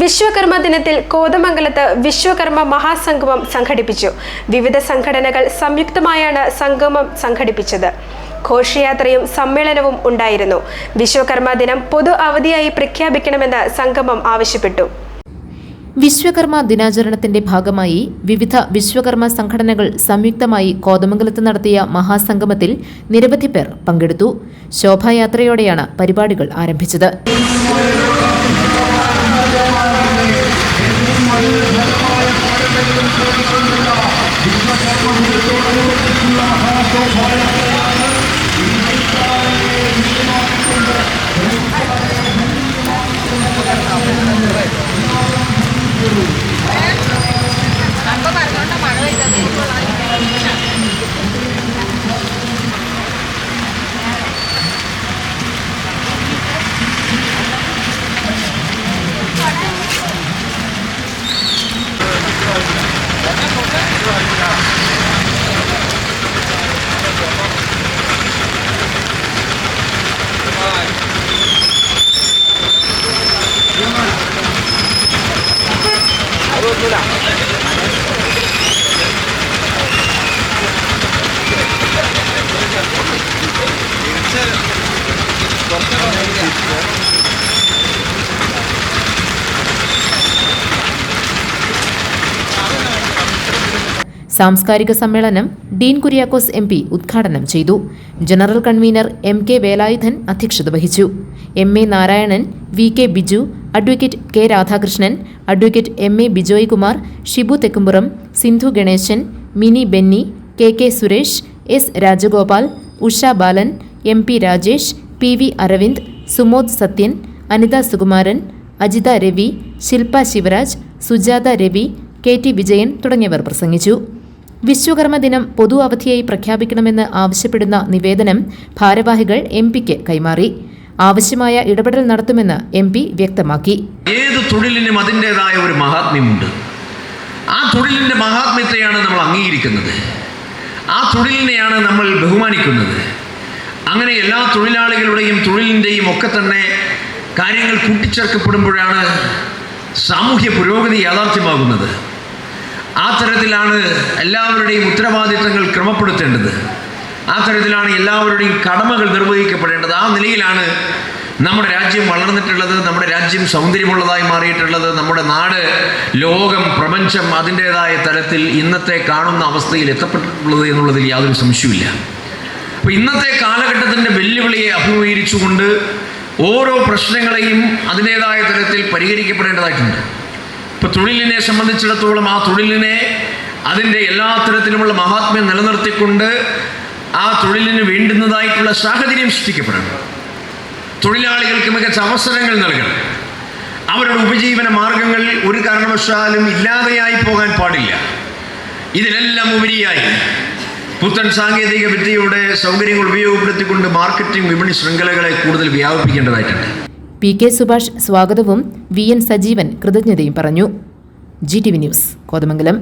വിശ്വകർമ്മ ദിനത്തിൽ കോതമംഗലത്ത് വിശ്വകർമ്മ മഹാസംഗമം സംഘടിപ്പിച്ചു. വിവിധ സംഘടനകൾ സംയുക്തമായാണ് സംഗമം സംഘടിപ്പിച്ചത്. ഘോഷയാത്രയും സമ്മേളനവും ഉണ്ടായിരുന്നു. വിശ്വകർമ്മ ദിനം പൊതു അവധിയായി പ്രഖ്യാപിക്കണമെന്ന് സംഗമം ആവശ്യപ്പെട്ടു. വിശ്വകർമ്മ ദിനാചരണത്തിന്റെ ഭാഗമായി വിവിധ വിശ്വകർമ്മ സംഘടനകൾ സംയുക്തമായി കോതമംഗലത്ത് നടത്തിയ മഹാസംഗമത്തിൽ നിരവധി പേർ പങ്കെടുത്തു. ശോഭായാത്രയോടെയാണ് പരിപാടികൾ ആരംഭിച്ചത്. സാംസ്കാരിക സമ്മേളനം ഡീൻ കുര്യാക്കോസ് MP ഉദ്ഘാടനം ചെയ്തു. ജനറൽ കൺവീനർ MK വേലായുധൻ അധ്യക്ഷത വഹിച്ചു. MA Narayanan, VK Biju, advocate K Radhakrishnan, advocate MA Bijoy Kumar, Shibu Thekkumpuram, Sindhu Ganesan, Mini Benny, KK Suresh, S Rajagopal, Usha Balan, MP Rajesh, PV Aravind, Sumod Sathyan, Anitha Sukumaran, Ajitha Ravi, Shilpa Shivaraj, Sujatha Ravi, KT Vijayan തുടങ്ങിയവർ പ്രസംഗിച്ചു. വിശ്വകർമ്മ ദിനം പൊതു അവധിയായി പ്രഖ്യാപിക്കണമെന്ന് ആവശ്യപ്പെടുന്ന നിവേദനം ഭാരവാഹികൾ MPക്ക് കൈമാറി. ആവശ്യമായ ഇടപെടൽ നടത്തുമെന്ന് MP വ്യക്തമാക്കി. ഏത് തൊഴിലിനും അതിൻ്റെതായ ഒരു മഹാത്മ്യമുണ്ട്. ആ തൊഴിലിൻ്റെ മഹാത്മ്യത്തെയാണ് നമ്മൾ അംഗീകരിക്കുന്നത്. ആ തൊഴിലിനെയാണ് നമ്മൾ ബഹുമാനിക്കുന്നത്. അങ്ങനെ എല്ലാ തൊഴിലാളികളുടെയും തൊഴിലിൻ്റെയും ഒക്കെ തന്നെ കാര്യങ്ങൾ കൂട്ടിച്ചേർക്കപ്പെടുമ്പോഴാണ് സാമൂഹ്യ പുരോഗതി യാഥാർത്ഥ്യമാകുന്നത്. ആ തരത്തിലാണ് എല്ലാവരുടെയും ഉത്തരവാദിത്തങ്ങൾ ക്രമപ്പെടുത്തേണ്ടത്. ആ തരത്തിലാണ് എല്ലാവരുടെയും കടമകൾ നിർവഹിക്കപ്പെടേണ്ടത്. ആ നിലയിലാണ് നമ്മുടെ രാജ്യം വളർന്നിട്ടുള്ളത്, നമ്മുടെ രാജ്യം സൗന്ദര്യമുള്ളതായി മാറിയിട്ടുള്ളത്. നമ്മുടെ നാട്, ലോകം, പ്രപഞ്ചം അതിൻ്റേതായ തലത്തിൽ ഇന്നത്തെ കാണുന്ന അവസ്ഥയിൽ എത്തപ്പെട്ടിട്ടുള്ളത് എന്നുള്ളതിൽ യാതൊരു സംശയവുമില്ല. അപ്പോൾ ഇന്നത്തെ കാലഘട്ടത്തിൻ്റെ വെല്ലുവിളിയെ അഭിമുഖീകരിച്ചുകൊണ്ട് ഓരോ പ്രശ്നങ്ങളെയും അതിൻ്റേതായ തലത്തിൽ പരിഹരിക്കപ്പെടേണ്ടതായിട്ടുണ്ട്. ഇപ്പോൾ തൊഴിലിനെ സംബന്ധിച്ചിടത്തോളം ആ തൊഴിലിനെ അതിൻ്റെ എല്ലാ തരത്തിലുമുള്ള മഹാത്മ്യം നിലനിർത്തിക്കൊണ്ട് ആ തൊഴിലിന് വേണ്ടുന്നതായിട്ടുള്ള സാഹചര്യം സൃഷ്ടിക്കപ്പെടണം. തൊഴിലാളികൾക്ക് മികച്ച അവസരങ്ങൾ നൽകണം. അവരുടെ ഉപജീവന മാർഗങ്ങൾ ഒരു കാരണവശാലും ഇല്ലാതെയായി പോകാൻ പാടില്ല. ഇതിനെല്ലാം ഉപരിയായി പുത്തൻ സാങ്കേതിക വിദ്യയുടെ സൗകര്യങ്ങൾ ഉപയോഗപ്പെടുത്തിക്കൊണ്ട് മാർക്കറ്റിംഗ് വിപണി ശൃംഖലകളെ കൂടുതൽ വ്യാപിപ്പിക്കേണ്ടതായിട്ടുണ്ട്. PK സുഭാഷ് സ്വാഗതവും VN സജീവൻ കൃതജ്ഞതയും പറഞ്ഞു. GTV news Kothamangalam.